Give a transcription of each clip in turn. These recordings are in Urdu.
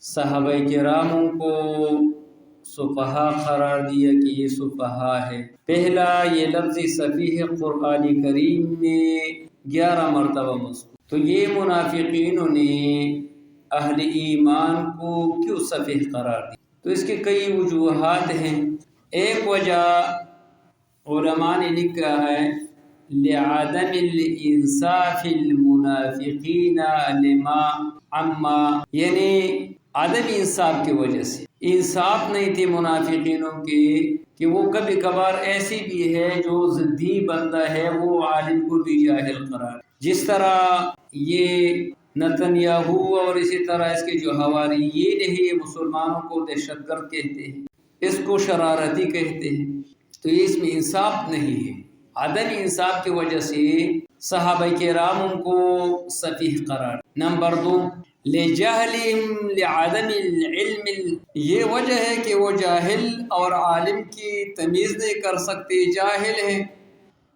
صحابہ کراموں کو سفہا قرار دیا کہ یہ سفہا ہے۔ پہلا یہ لفظ سفیہ قرآن کریم میں 11 مرتبہ مذکور، تو یہ منافقینوں نے اہل ایمان کو کیوں سفیہ قرار دیا؟ تو اس کے کئی وجوہات ہیں۔ ایک وجہ علماء نے لکھا ہے لعدم الانصاف المنافقین لما عما، یعنی عدم انصاف کی وجہ سے انصاف نہیں تھے منافقینوں کے کہ وہ کبھی کبھار ایسی بھی ہے جو ضدی بندہ ہے وہ عالم کو بھی جاہل قرار، جس طرح یہ نتنیاہو اور اسی طرح اس کے جو حواریین ہیں یہ مسلمانوں کو دہشت گرد کہتے ہیں، اس کو شرارتی کہتے ہیں، تو یہ اس میں انصاف نہیں ہے۔ عدم انصاف کی وجہ سے صحابہ کرام کو سفیہ قرار۔ نمبر 2 لجہلہم لعدم العلم، یہ وجہ ہے کہ وہ جاہل اور عالم کی تمیز نہیں کر سکتے، جاہل ہیں،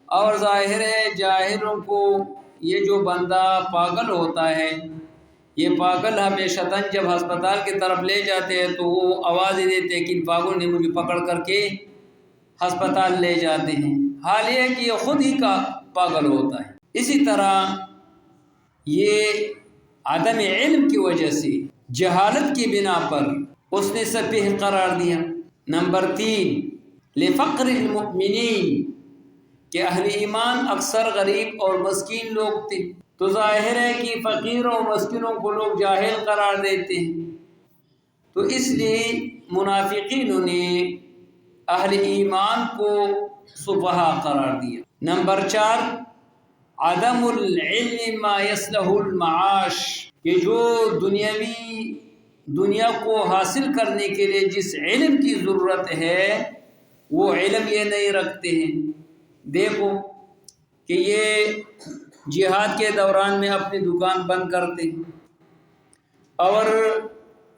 اور ظاہر ہے جاہلوں کو یہ جو بندہ پاگل ہوتا ہے، یہ پاگل ہمیشہ جب ہسپتال کی طرف لے جاتے ہیں تو وہ آواز ہی دیتے ہیں کہ پاگل نے مجھے پکڑ کر کے ہسپتال لے جاتے ہیں، حال یہ ہے کہ یہ خود ہی کا پاگل ہوتا ہے۔ اسی طرح یہ عدم علم کی وجہ سے جہالت کی بنا پر اس نے سفیہ قرار دیا۔ نمبر 3 لفقر المؤمنین، کہ اہل ایمان اکثر غریب اور مسکین لوگ تھے، تو ظاہر ہے کہ فقیروں اور مسکینوں کو لوگ جاہل قرار دیتے ہیں، تو اس لیے منافقینوں نے اہل ایمان کو سفہا قرار دیا۔ نمبر 4 عدم العلم ما یصلح المعاش، کہ جو دنیا کو حاصل کرنے کے لیے جس علم کی ضرورت ہے وہ علم یہ نہیں رکھتے ہیں۔ دیکھو کہ یہ جہاد کے دوران میں اپنی دکان بند کرتے ہیں اور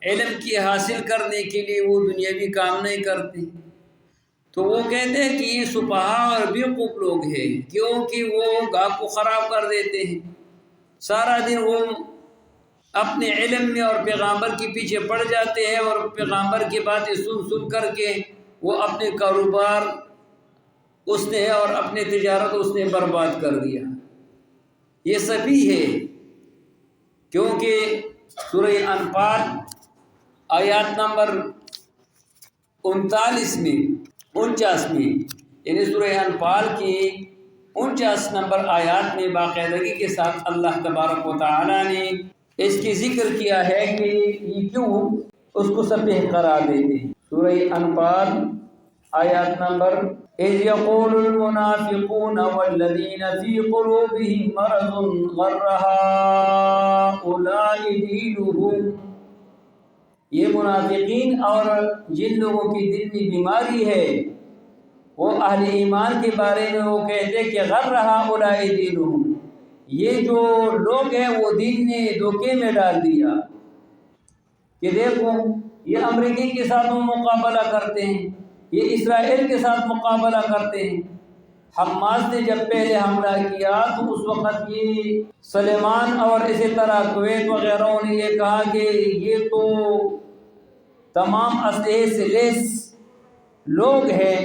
علم کی حاصل کرنے کے لیے وہ دنیاوی کام نہیں کرتے، تو وہ کہتے ہیں کہ یہ سفہا اور بیوقوف لوگ ہیں، کیونکہ وہ گاہ کو خراب کر دیتے ہیں، سارا دن وہ اپنے علم میں اور پیغامبر کے پیچھے پڑ جاتے ہیں اور پیغامبر کی باتیں سن کر کے وہ اپنے کاروبار اس نے اور اپنے تجارت اس نے برباد کر دیا۔ یہ سفیہ ہے، کیونکہ سورہ انفال آیات نمبر 39 میں یعنی سورہ انفال کی 49 نمبر آیات میں باقاعدگی کے ساتھ اللہ تبارک و تعالی نے اس کی ذکر کیا ہے کہ یہ کیوں اس کو سفیہ قرار دیتے ہیں۔ سورہ انفال آیات نمبر اذ یقول المنافقون والذین فی قلوبہم مرض غر ہؤلاء دینہم، یہ منافقین اور جن لوگوں کی دل میں بیماری ہے وہ اہل ایمان کے بارے میں وہ کہتے کہ غر ہؤلاء دینہم، یہ جو لوگ ہیں وہ دین نے دھوکے میں ڈال دیا، کہ دیکھو یہ امریکی کے ساتھ وہ مقابلہ کرتے ہیں، یہ اسرائیل کے ساتھ مقابلہ کرتے ہیں۔ حماس نے جب پہلے حملہ کیا تو اس وقت یہ سلیمان اور اسی طرح کویت وغیرہ نے یہ کہا کہ یہ تو تمام اسلحے سے لیس لوگ ہیں،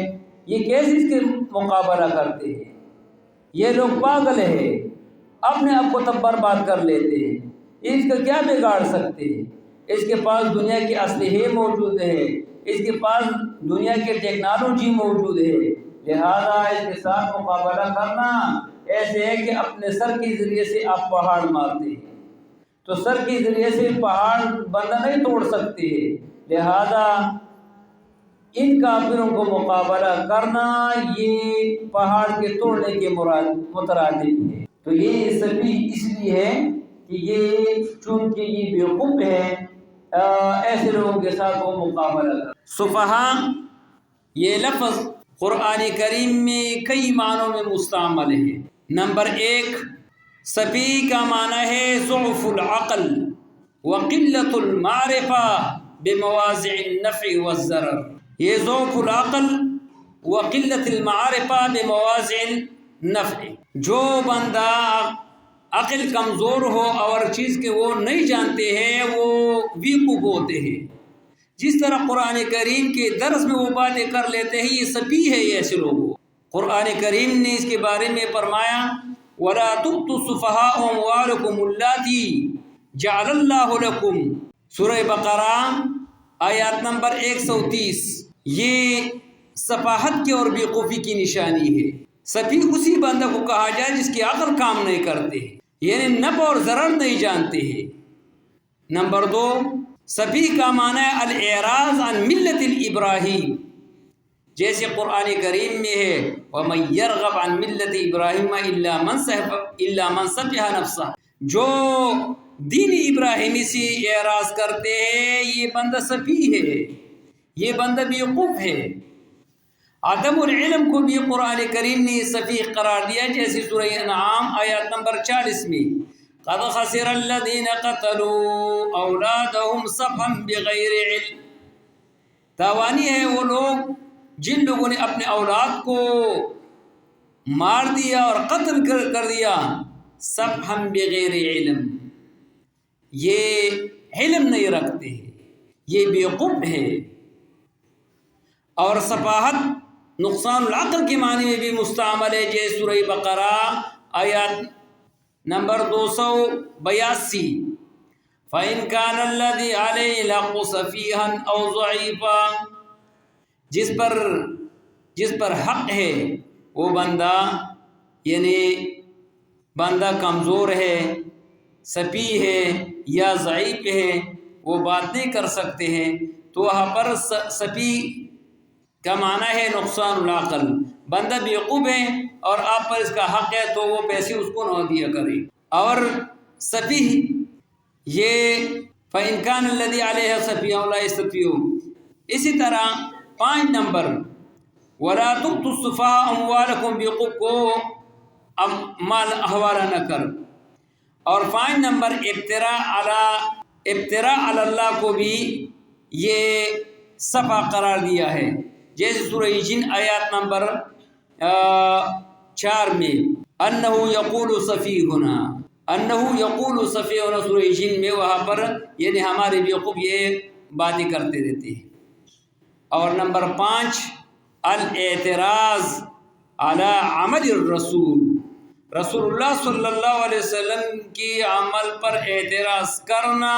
یہ کیسے اس کے مقابلہ کرتے ہیں، یہ لوگ پاگل ہیں، اپنے آپ کو تب برباد کر لیتے ہیں، اس کا کیا بگاڑ سکتے ہیں، اس کے پاس دنیا کے اسلحے موجود ہیں، اس کے پاس دنیا کی ٹیکنالوجی موجود ہے، لہذا اس کے ساتھ مقابلہ کرنا ایسے ہے کہ اپنے سر کے ذریعے سے آپ پہاڑ مارتے ہیں، تو سر کے ذریعے سے پہاڑ بندہ نہیں توڑ سکتے، لہذا ان کافروں کو مقابلہ کرنا یہ پہاڑ کے توڑنے کے مترادف ہے۔ تو یہ سفیہ اس لیے ہے کہ یہ چونکہ یہ بیوقوف ہے، ایسے لوگوں کے ساتھ وہ مقابلہ کریں۔ سفہا یہ لفظ قرآن کریم میں کئی معنوں میں مستعمل ہے۔ نمبر 1 سفیہ کا معنی ہے ضعف العقل وقلت المعرفہ بمواضع النفع والضرر، یہ ضعف العقل وقلت المعرفہ بمواضع النفع، جو بندہ عقل کمزور ہو اور چیز کے وہ نہیں جانتے ہیں وہ بیوقوف ہوتے ہیں. جس طرح قرآن کریم کے درس میں وہ باتیں کر لیتے ہیں یہ سفیہ ہے یہ ایسے لوگوں. قرآن کریم نے اس کے بارے میں فرمایا وَلَا تُؤْتُوا السُّفَهَاءَ أَمْوَالَكُمُ اللَّاتِي جَعَلَ اللَّهُ لَكُمْ. سورہ بقرہ آیات نمبر 130. یہ سفاہت کی اور بیوقوفی کی نشانی ہے. سفیہ اسی بندہ کو کہا جائے جس کی عقل کام نہیں کرتے ہیں، یعنی نفع اور ضرر نہیں جانتے ہیں. نمبر 2، سفیہ کا معنی ہے الاعراض عن ملت الابراہیم، جیسے قرآن کریم میں ہے وَمَن يَرْغَبْ عَن مِلَّةِ إِبْرَاهِيمَ إِلَّا مَنْ سَفِهَ نَفْسَهُ. جو دین ابراہیمی سے اعراض کرتے ہیں یہ بندہ سفیہ ہے، یہ بندہ بیوقوف ہے. عدم العلم کو بھی قرآن کریم نے سفیہ قرار دیا، جیسے سورہ انعام آیات نمبر 40 میں قَدْ خَسِرَ الَّذِينَ قَتَلُوا أَوْلَادَهُمْ سَفْهًا بِغَيْرِ عِلْمٍ. تاوانی ہے وہ لوگ جن لوگوں نے اپنے اولاد کو مار دیا اور قتل کر دیا سفحا بغیر علم، یہ علم نہیں رکھتے ہیں، یہ بیوقوف ہے. اور سفاہت نقصان العقل کے معنی میں بھی مستعمل ہے، جیسے سورہ بقرہ آیات نمبر 282 فَإِنْ كَانَ الَّذِي عَلَيْهِ الْحَقُّ سَفِيهًا أَوْ ضَعِيفًا. جس پر حق ہے وہ بندہ یعنی بندہ کمزور ہے، سفیہ ہے یا ضعیف ہے، وہ بات نہیں کر سکتے ہیں، تو وہاں پر سفیہ کا معنی ہے نقصان العقل. بندہ بیوقوف ہے اور آپ پر اس کا حق ہے تو وہ پیسے اس کو نہ دیا کرے. اور سفیہ یہ فَإِنْ كَانَ الَّذِي عَلَيْهَا سَفِيهٌ لَا يَسْتَطِيعُ. اسی طرح 5 نمبر وَلَا تُؤْتُوا السُّفَهَاءَ أَمْوَالَكُمْ، بیوقوف کو مال حوالہ نہ کر. اور 5 نمبر ابتراء علی اللہ کو بھی یہ صفحہ قرار دیا ہے، جیسے سورہ جن آیات نمبر 4 میں انہو یقول سفیہنا، انہو یقول سفیہنا سورہ جن میں، وہاں پر یعنی ہمارے بیوقوف یہ باتیں کرتے رہتے ہیں. اور نمبر 5 الاعتراض علی عمل الرسول، رسول اللہ صلی اللہ علیہ وسلم کی عمل پر اعتراض کرنا،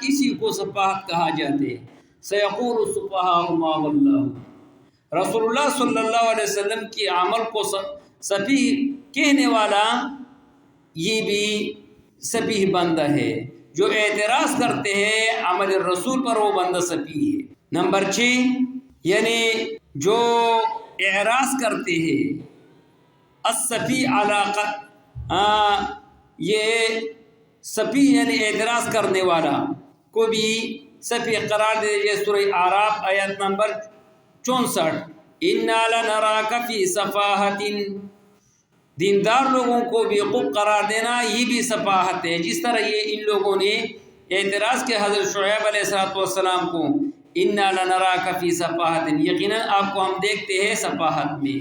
اسی کو سفاہت کہا جاتے ہیں. سیقول السفہاء ما ولاہم، رسول اللہ صلی اللہ علیہ وسلم کی عمل کو سفیہ کہنے والا یہ بھی سفیہ بندہ ہے. جو اعتراض کرتے ہیں عمل الرسول پر وہ بندہ سفیہ ہے. نمبر 6 یعنی جو اعراض کرتے ہیں السفیہ علاقہ، یہ سفیہ یعنی اعتراض کرنے والا کو بھی سفیہ قرار دے دیجیے. سورہ اعراف آیت نمبر 64 اِنَّا لَنَرَاكَ فِي صَفَاحَةٍ. دیندار لوگوں کو بیوقوف قرار دینا یہ بھی سفاہت ہے. جس طرح یہ ان لوگوں نے اعتراض کیا حضرت شعیب علیہ السلام کو اِنَّا لَنَرَاكَ فِي صَفَاحَةٍ، یقیناً آپ کو ہم دیکھتے ہیں سفاہت میں.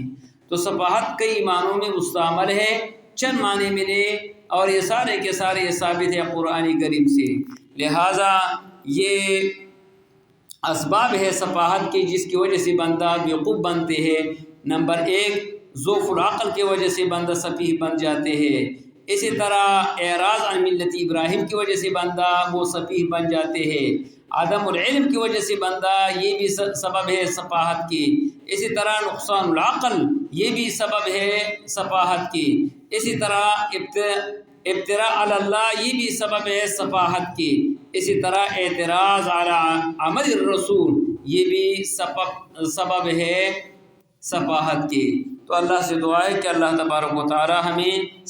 تو سفاہت کئی معنوں میں مستعمل ہے، چند معنی میں نے، اور یہ سارے کے سارے یہ ثابت ہے قرآن کریم سے. لہٰذا یہ اسباب ہے سفاہت کی جس کی وجہ سے بندہ بیوقوف بنتے ہیں. نمبر 1 ضعف العقل کی وجہ سے بندہ سفیہ بن جاتے ہیں. اسی طرح اعراض عن ملت ابراہیم کی وجہ سے بندہ وہ سفیہ بن جاتے ہیں. عدم العلم کی وجہ سے بندہ یہ بھی سبب ہے سفاہت کی. اسی طرح نقصان العقل یہ بھی سبب ہے سفاہت کی. اسی طرح ابتراء علی اللہ یہ بھی سبب ہے سفاہت کی. اسی طرح اعتراض علی عمل الرسول یہ بھی سبب ہے سفاہت کی. تو اللہ سے دعا ہے کہ اللہ تبارک و تعالی ہمیں